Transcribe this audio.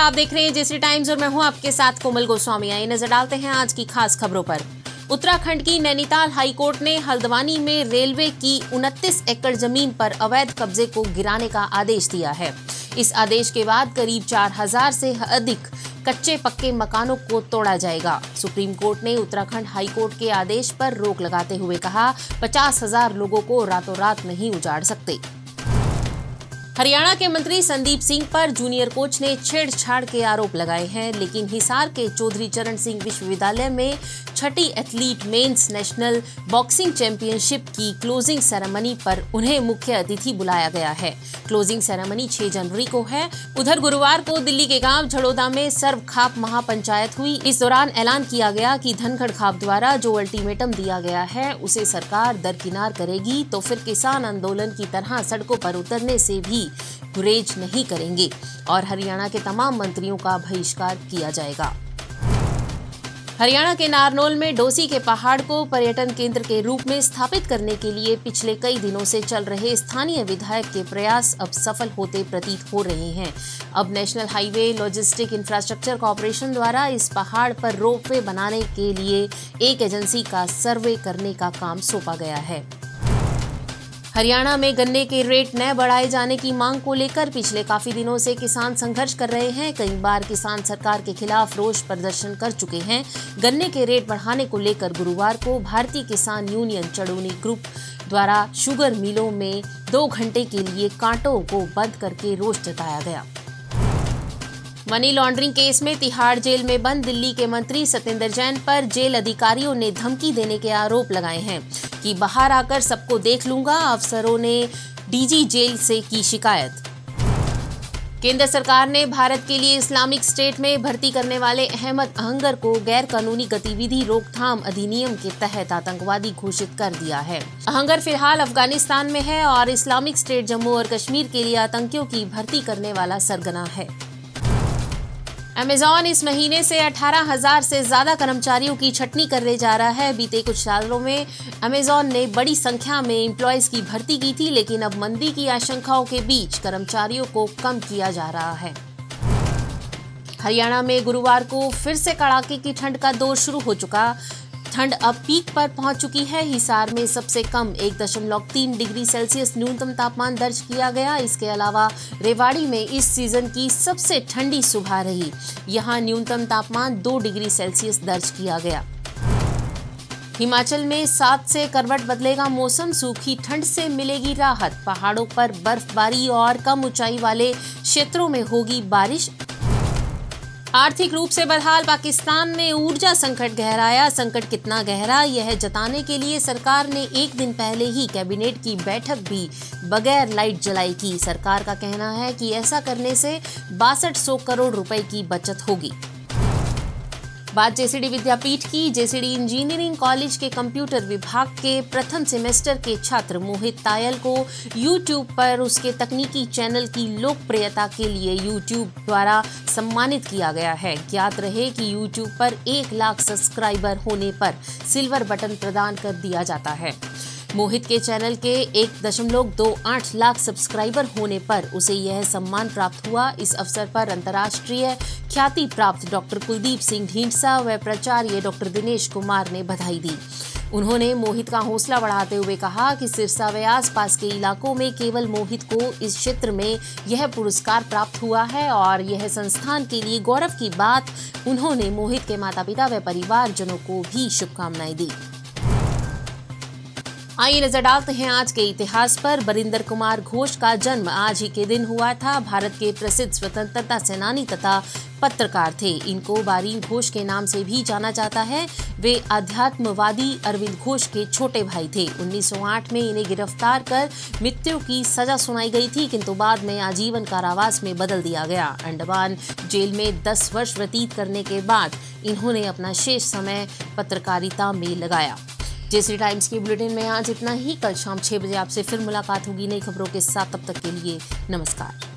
आप देख रहे हैं जेसी टाइम्स और मैं हूं आपके साथ कोमल गोस्वामी। आइए नजर डालते हैं आज की खास खबरों पर। उत्तराखंड की नैनीताल हाईकोर्ट ने हल्द्वानी में रेलवे की 29 एकड़ जमीन पर अवैध कब्जे को गिराने का आदेश दिया है। इस आदेश के बाद करीब 4000 से अधिक कच्चे पक्के मकानों को तोड़ा जाएगा। सुप्रीम कोर्ट ने उत्तराखंड हाईकोर्ट के आदेश पर रोक लगाते हुए कहा, 50,000 लोगों को रातों रात नहीं उजाड़ सकते। हरियाणा के मंत्री संदीप सिंह पर जूनियर कोच ने छेड़छाड़ के आरोप लगाए हैं, लेकिन हिसार के चौधरी चरण सिंह विश्वविद्यालय में छठी athlete mains national boxing championship की क्लोजिंग सेरेमनी पर उन्हें मुख्य अतिथि बुलाया गया है। क्लोजिंग सेरेमनी 6 जनवरी को है। उधर गुरुवार को दिल्ली के गांव झड़ोदा में सर्व खाप महापंचायत हुई। इस दौरान ऐलान किया गया कि धनखड़ खाप द्वारा जो अल्टीमेटम दिया गया है उसे सरकार दरकिनार करेगी तो फिर किसान आंदोलन की तरह सड़कों पर उतरने से भी गुरेज नहीं करेंगे और हरियाणा के तमाम मंत्रियों का बहिष्कार किया जाएगा। हरियाणा के नारनौल में डोसी के पहाड़ को पर्यटन केंद्र के रूप में स्थापित करने के लिए पिछले कई दिनों से चल रहे स्थानीय विधायक के प्रयास अब सफल होते प्रतीत हो रहे हैं। अब national highway logistic infrastructure corporation द्वारा इस पहाड़ पर रोपवे बनाने के लिए एक एजेंसी का सर्वे करने का काम सौंपा गया है। हरियाणा में गन्ने के रेट न बढ़ाए जाने की मांग को लेकर पिछले काफी दिनों से किसान संघर्ष कर रहे हैं। कई बार किसान सरकार के खिलाफ रोष प्रदर्शन कर चुके हैं। गन्ने के रेट बढ़ाने को लेकर गुरुवार को भारतीय किसान यूनियन चड़ोनी ग्रुप द्वारा शुगर मिलों में 2 घंटे के लिए कांटों को बंद करके रोष जताया गया। मनी लॉन्ड्रिंग केस में तिहाड़ जेल में बंद दिल्ली के मंत्री सत्येंद्र जैन पर जेल अधिकारियों ने धमकी देने के आरोप लगाए हैं कि बाहर आकर सबको देख लूंगा। अफसरों ने डीजी जेल से की शिकायत। केंद्र सरकार ने भारत के लिए इस्लामिक स्टेट में भर्ती करने वाले अहमद अहंगर को गैर कानूनी गतिविधि रोकथाम अधिनियम के तहत आतंकवादी घोषित कर दिया है। अहंगर फिलहाल अफगानिस्तान में है और इस्लामिक स्टेट जम्मू और कश्मीर के लिए आतंकियों की भर्ती करने वाला सरगना है। अमेजॉन इस महीने से 18,000 से ज्यादा कर्मचारियों की छटनी करने जा रहा है। बीते कुछ सालों में अमेजॉन ने बड़ी संख्या में एम्प्लॉयज की भर्ती की थी, लेकिन अब मंदी की आशंकाओं के बीच कर्मचारियों को कम किया जा रहा है। हरियाणा में गुरुवार को फिर से कड़ाके की ठंड का दौर शुरू हो चुका। ठंड अब पीक पर पहुंच चुकी है। हिसार में सबसे कम 1.3 डिग्री सेल्सियस न्यूनतम तापमान दर्ज किया गया। इसके अलावा रेवाड़ी में इस सीजन की सबसे ठंडी सुबह रही। यहां न्यूनतम तापमान 2 डिग्री सेल्सियस दर्ज किया गया। हिमाचल में 7 से करवट बदलेगा मौसम। सूखी ठंड से मिलेगी राहत। पहाड़ों पर बर्फबारी और कम ऊंचाई वाले क्षेत्रों में होगी बारिश। आर्थिक रूप से बदहाल पाकिस्तान ने ऊर्जा संकट गहराया। संकट कितना गहरा, यह जताने के लिए सरकार ने एक दिन पहले ही कैबिनेट की बैठक भी बगैर लाइट जलाई की। सरकार का कहना है कि ऐसा करने से 6200 करोड़ रुपए की बचत होगी। बात जेसीडी विद्यापीठ की। जेसीडी इंजीनियरिंग कॉलेज के कंप्यूटर विभाग के प्रथम सेमेस्टर के छात्र मोहित तायल को यूट्यूब पर उसके तकनीकी चैनल की लोकप्रियता के लिए यूट्यूब द्वारा सम्मानित किया गया है। ज्ञात रहे कि यूट्यूब पर 1 लाख सब्सक्राइबर होने पर सिल्वर बटन प्रदान कर दिया जाता है। मोहित के चैनल के 1.28 लाख सब्सक्राइबर होने पर उसे यह सम्मान प्राप्त हुआ। इस अवसर पर अंतर्राष्ट्रीय ख्याति प्राप्त डॉक्टर कुलदीप सिंह ढींढसा व प्राचार्य डॉक्टर दिनेश कुमार ने बधाई दी। उन्होंने मोहित का हौसला बढ़ाते हुए कहा कि सिरसा व आसपास के इलाकों में केवल मोहित को इस क्षेत्र में यह पुरस्कार प्राप्त हुआ है और यह संस्थान के लिए गौरव की बात। उन्होंने मोहित के माता पिता व परिवारजनों को भी शुभकामनाएं दी। आइए नजर डालते हैं आज के इतिहास पर। बरिंदर कुमार घोष का जन्म आज ही के दिन हुआ था। भारत के प्रसिद्ध स्वतंत्रता सेनानी तथा पत्रकार थे। इनको बारीन घोष के नाम से भी जाना जाता है। वे आध्यात्मवादी अरविंद घोष के छोटे भाई थे। 1908 में इन्हें गिरफ्तार कर मृत्यु की सजा सुनाई गई थी, किंतु बाद में आजीवन कारावास में बदल दिया गया। अंडमान जेल में 10 वर्ष व्यतीत करने के बाद इन्होंने अपना शेष समय पत्रकारिता में लगाया। जेसी टाइम्स की बुलेटिन में आज इतना ही। कल शाम 6 बजे आपसे फिर मुलाकात होगी नई खबरों के साथ। तब तक के लिए नमस्कार।